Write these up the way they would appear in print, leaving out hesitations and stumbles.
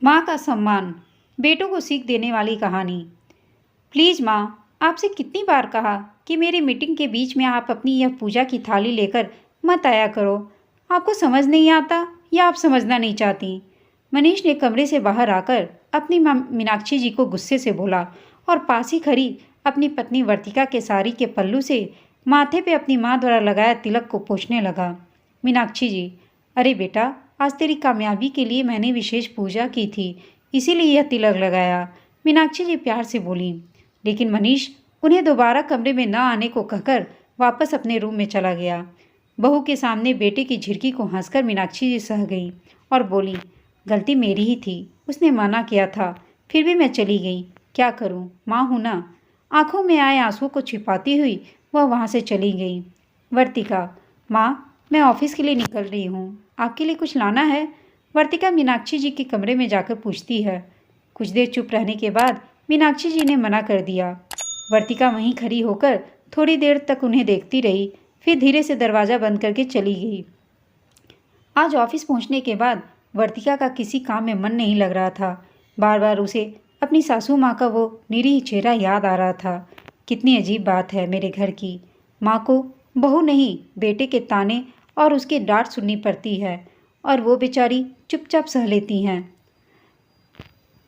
माँ का सम्मान, बेटों को सीख देने वाली कहानी। प्लीज़ माँ, आपसे कितनी बार कहा कि मेरी मीटिंग के बीच में आप अपनी यह पूजा की थाली लेकर मत आया करो। आपको समझ नहीं आता या आप समझना नहीं चाहती? मनीष ने कमरे से बाहर आकर अपनी माँ मीनाक्षी जी को गुस्से से बोला और पास ही खड़ी अपनी पत्नी वर्तिका के साड़ी के पल्लू से माथे पे अपनी माँ द्वारा लगाया तिलक को पोंछने लगा। मीनाक्षी जी, अरे बेटा, आज तेरी कामयाबी के लिए मैंने विशेष पूजा की थी, इसीलिए यह तिलक लगाया। मीनाक्षी जी प्यार से बोली। लेकिन मनीष उन्हें दोबारा कमरे में न आने को कहकर वापस अपने रूम में चला गया। बहू के सामने बेटे की झिड़की को हंसकर मीनाक्षी जी सह गई और बोली, गलती मेरी ही थी, उसने मना किया था, फिर भी मैं चली गई। क्या करूं, माँ हूं ना। आंखों में आए आंसू को छिपाती हुई वह वहां से चली गई। वर्तिका, माँ, मैं ऑफिस के लिए निकल रही हूँ, आपके लिए कुछ लाना है? वर्तिका मीनाक्षी जी के कमरे में जाकर पूछती है। कुछ देर चुप रहने के बाद मीनाक्षी जी ने मना कर दिया। वर्तिका वहीं खड़ी होकर थोड़ी देर तक उन्हें देखती रही, फिर धीरे से दरवाज़ा बंद करके चली गई। आज ऑफिस पहुंचने के बाद वर्तिका का किसी काम में मन नहीं लग रहा था। बार बार उसे अपनी सासू माँ का वो निरीह चेहरा याद आ रहा था। कितनी अजीब बात है मेरे घर की, माँ को बहू नहीं बेटे के ताने और उसकी डांट सुननी पड़ती है और वो बेचारी चुपचाप सह लेती हैं।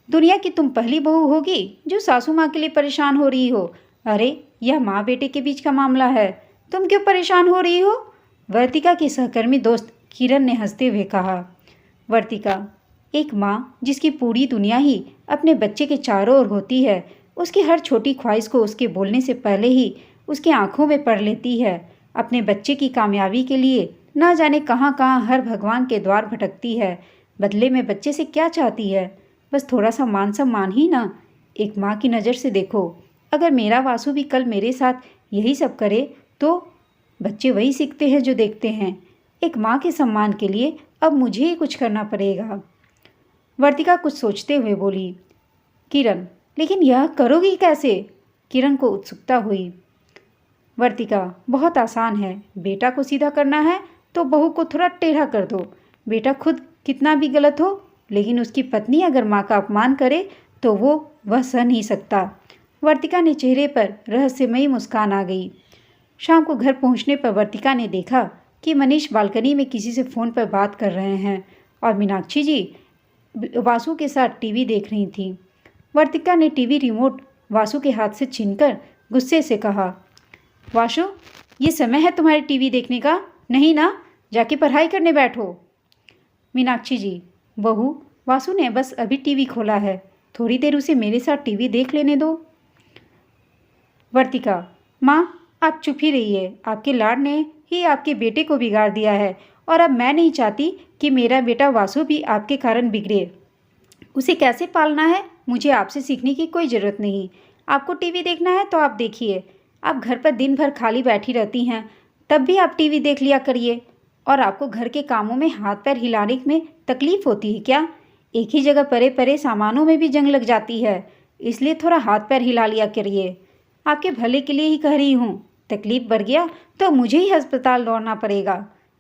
दुनिया की तुम पहली बहू होगी जो सासू माँ के लिए परेशान हो रही हो। अरे, यह माँ बेटे के बीच का मामला है, तुम क्यों परेशान हो रही हो? वर्तिका की सहकर्मी दोस्त किरण ने हंसते हुए कहा। वर्तिका, एक माँ जिसकी पूरी दुनिया ही अपने बच्चे के चारों ओर होती है, उसकी हर छोटी ख्वाहिश को उसके बोलने से पहले ही उसकी आंखों में पढ़ लेती है। अपने बच्चे की कामयाबी के लिए न जाने कहाँ कहाँ हर भगवान के द्वार भटकती है। बदले में बच्चे से क्या चाहती है? बस थोड़ा सा मान सम्मान ही ना। एक माँ की नज़र से देखो, अगर मेरा वासु भी कल मेरे साथ यही सब करे तो बच्चे वही सीखते हैं जो देखते हैं। एक माँ के सम्मान के लिए अब मुझे ही कुछ करना पड़ेगा। वर्तिका कुछ सोचते हुए बोली। किरण, लेकिन यह करोगी कैसे? किरण को उत्सुकता हुई। वर्तिका, बहुत आसान है। बेटा को सीधा करना है तो बहू को थोड़ा टेढ़ा कर दो। बेटा खुद कितना भी गलत हो, लेकिन उसकी पत्नी अगर माँ का अपमान करे तो वह सह नहीं सकता। वर्तिका ने चेहरे पर रहस्यमयी मुस्कान आ गई। शाम को घर पहुँचने पर वर्तिका ने देखा कि मनीष बालकनी में किसी से फ़ोन पर बात कर रहे हैं और मीनाक्षी जी वासु के साथ टीवी देख रही थी। वर्तिका ने टीवी रिमोट वासु के हाथ से छीनकर गुस्से से कहा, वासु, ये समय है तुम्हारे टीवी देखने का? नहीं ना, जाके पढ़ाई करने बैठो। मीनाक्षी जी, बहू, वासु ने बस अभी टीवी खोला है, थोड़ी देर उसे मेरे साथ टीवी देख लेने दो। वर्तिका, माँ, आप चुप ही रहिए। आपके लाड ने ही आपके बेटे को बिगाड़ दिया है और अब मैं नहीं चाहती कि मेरा बेटा वासु भी आपके कारण बिगड़े। उसे कैसे पालना है मुझे आपसे सीखने की कोई ज़रूरत नहीं। आपको टीवी देखना है तो आप देखिए। आप घर पर दिन भर खाली बैठी रहती हैं, तब भी आप टीवी देख लिया करिए। और आपको घर के कामों में हाथ पैर हिलाने में तकलीफ़ होती है क्या? एक ही जगह परे परे सामानों में भी जंग लग जाती है, इसलिए थोड़ा हाथ पैर हिला लिया करिए। आपके भले के लिए ही कह रही हूँ। तकलीफ़ बढ़ गया तो मुझे ही अस्पताल दौड़ना पड़ेगा।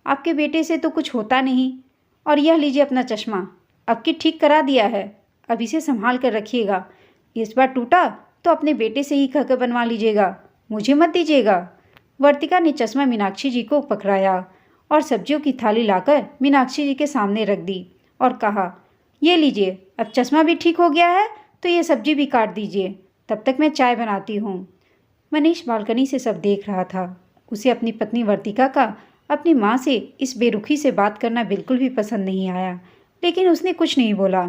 आपके बेटे से तो कुछ होता नहीं। और यह लीजिए अपना चश्मा, अब की ठीक करा दिया है, अब इसे संभाल कर रखिएगा। इस बार टूटा तो अपने बेटे से ही कहकर बनवा लीजिएगा, मुझे मत दीजिएगा। वर्तिका ने चश्मा मीनाक्षी जी को पकड़ाया और सब्जियों की थाली लाकर मीनाक्षी जी के सामने रख दी और कहा, ये लीजिए, अब चश्मा भी ठीक हो गया है तो ये सब्जी भी काट दीजिए, तब तक मैं चाय बनाती हूँ। मनीष बालकनी से सब देख रहा था। उसे अपनी पत्नी वर्तिका का अपनी माँ से इस बेरुखी से बात करना बिल्कुल भी पसंद नहीं आया, लेकिन उसने कुछ नहीं बोला।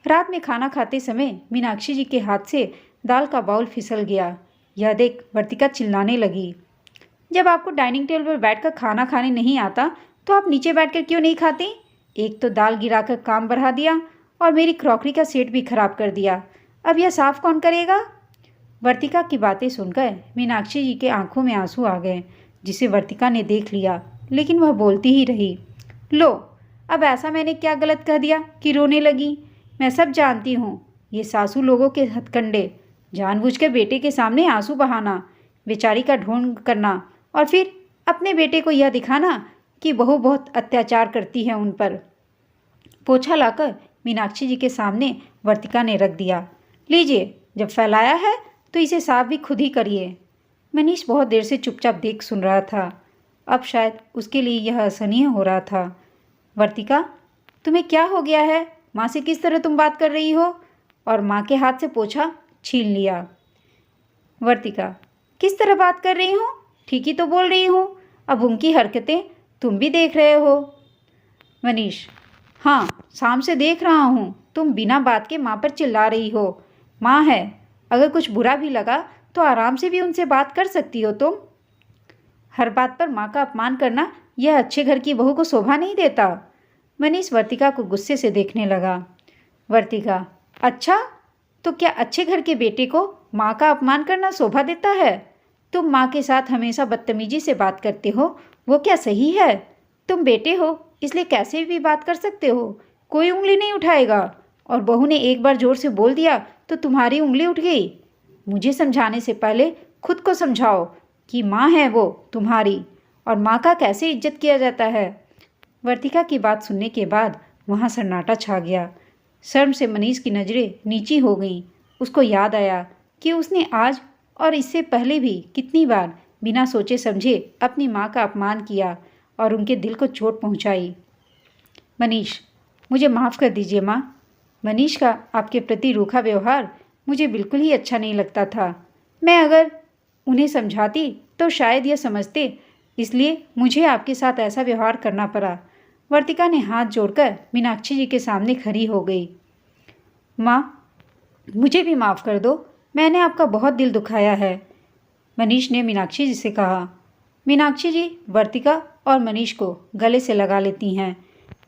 रात में खाना खाते समय मीनाक्षी जी के हाथ से दाल का बाउल फिसल गया। यह देख वर्तिका चिल्लाने लगी, जब आपको डाइनिंग टेबल पर बैठकर खाना खाने नहीं आता तो आप नीचे बैठकर क्यों नहीं खाती? एक तो दाल गिराकर काम बढ़ा दिया और मेरी क्रॉकरी का सेट भी खराब कर दिया। अब यह साफ कौन करेगा? वर्तिका की बातें सुनकर मीनाक्षी जी के आंखों में आंसू आ गए, जिसे वर्तिका ने देख लिया, लेकिन वह बोलती ही रही। लो, अब ऐसा मैंने क्या गलत कह दिया कि रोने लगी? मैं सब जानती हूँ, ये सासू लोगों के हथकंडे, जानबूझकर बेटे के सामने आंसू बहाना, बेचारी का ढोंग करना और फिर अपने बेटे को यह दिखाना कि बहू बहुत अत्याचार करती है उन पर। पोछा लाकर मीनाक्षी जी के सामने वर्तिका ने रख दिया। लीजिए, जब फैलाया है तो इसे साफ भी खुद ही करिए। मनीष बहुत देर से चुपचाप देख सुन रहा था। अब शायद उसके लिए यह असहनीय हो रहा था। वर्तिका, तुम्हें क्या हो गया है? माँ से किस तरह तुम बात कर रही हो? और माँ के हाथ से पोछा छीन लिया। वर्तिका, किस तरह बात कर रही हूँ? ठीक ही तो बोल रही हूँ। अब उनकी हरकतें तुम भी देख रहे हो। मनीष, हाँ, शाम से देख रहा हूँ। तुम बिना बात के माँ पर चिल्ला रही हो। माँ है, अगर कुछ बुरा भी लगा तो आराम से भी उनसे बात कर सकती हो तुम। हर बात पर माँ का अपमान करना यह अच्छे घर की बहू को शोभा नहीं देता। मनीष वर्तिका को गुस्से से देखने लगा। वर्तिका, अच्छा, तो क्या अच्छे घर के बेटे को माँ का अपमान करना शोभा देता है? तुम माँ के साथ हमेशा बदतमीजी से बात करते हो, वो क्या सही है? तुम बेटे हो इसलिए कैसे भी बात कर सकते हो, कोई उंगली नहीं उठाएगा। और बहू ने एक बार जोर से बोल दिया तो तुम्हारी उंगली उठ गई। मुझे समझाने से पहले खुद को समझाओ कि माँ है वो तुम्हारी, और माँ का कैसे इज्जत किया जाता है। वर्तिका की बात सुनने के बाद वहाँ सन्नाटा छा गया। शर्म से मनीष की नज़रें नीची हो गईं। उसको याद आया कि उसने आज और इससे पहले भी कितनी बार बिना सोचे समझे अपनी माँ का अपमान किया और उनके दिल को चोट पहुँचाई। मनीष, मुझे माफ़ कर दीजिए माँ। मनीष का आपके प्रति रूखा व्यवहार मुझे बिल्कुल ही अच्छा नहीं लगता था। मैं अगर उन्हें समझाती तो शायद यह समझते, इसलिए मुझे आपके साथ ऐसा व्यवहार करना पड़ा। वर्तिका ने हाथ जोड़कर मीनाक्षी जी के सामने खड़ी हो गई। माँ, मुझे भी माफ़ कर दो, मैंने आपका बहुत दिल दुखाया है। मनीष ने मीनाक्षी जी से कहा। मीनाक्षी जी वर्तिका और मनीष को गले से लगा लेती हैं।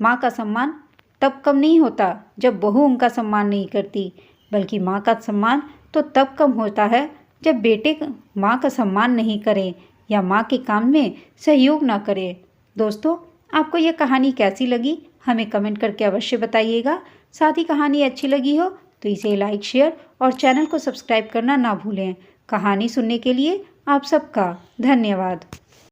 माँ का सम्मान तब कम नहीं होता जब बहू उनका सम्मान नहीं करती, बल्कि माँ का सम्मान तो तब कम होता है जब बेटे माँ का सम्मान नहीं करे या माँ के काम में सहयोग ना करे। दोस्तों, आपको यह कहानी कैसी लगी हमें कमेंट करके अवश्य बताइएगा। साथ ही कहानी अच्छी लगी हो तो इसे लाइक, शेयर और चैनल को सब्सक्राइब करना ना भूलें। कहानी सुनने के लिए आप सबका धन्यवाद।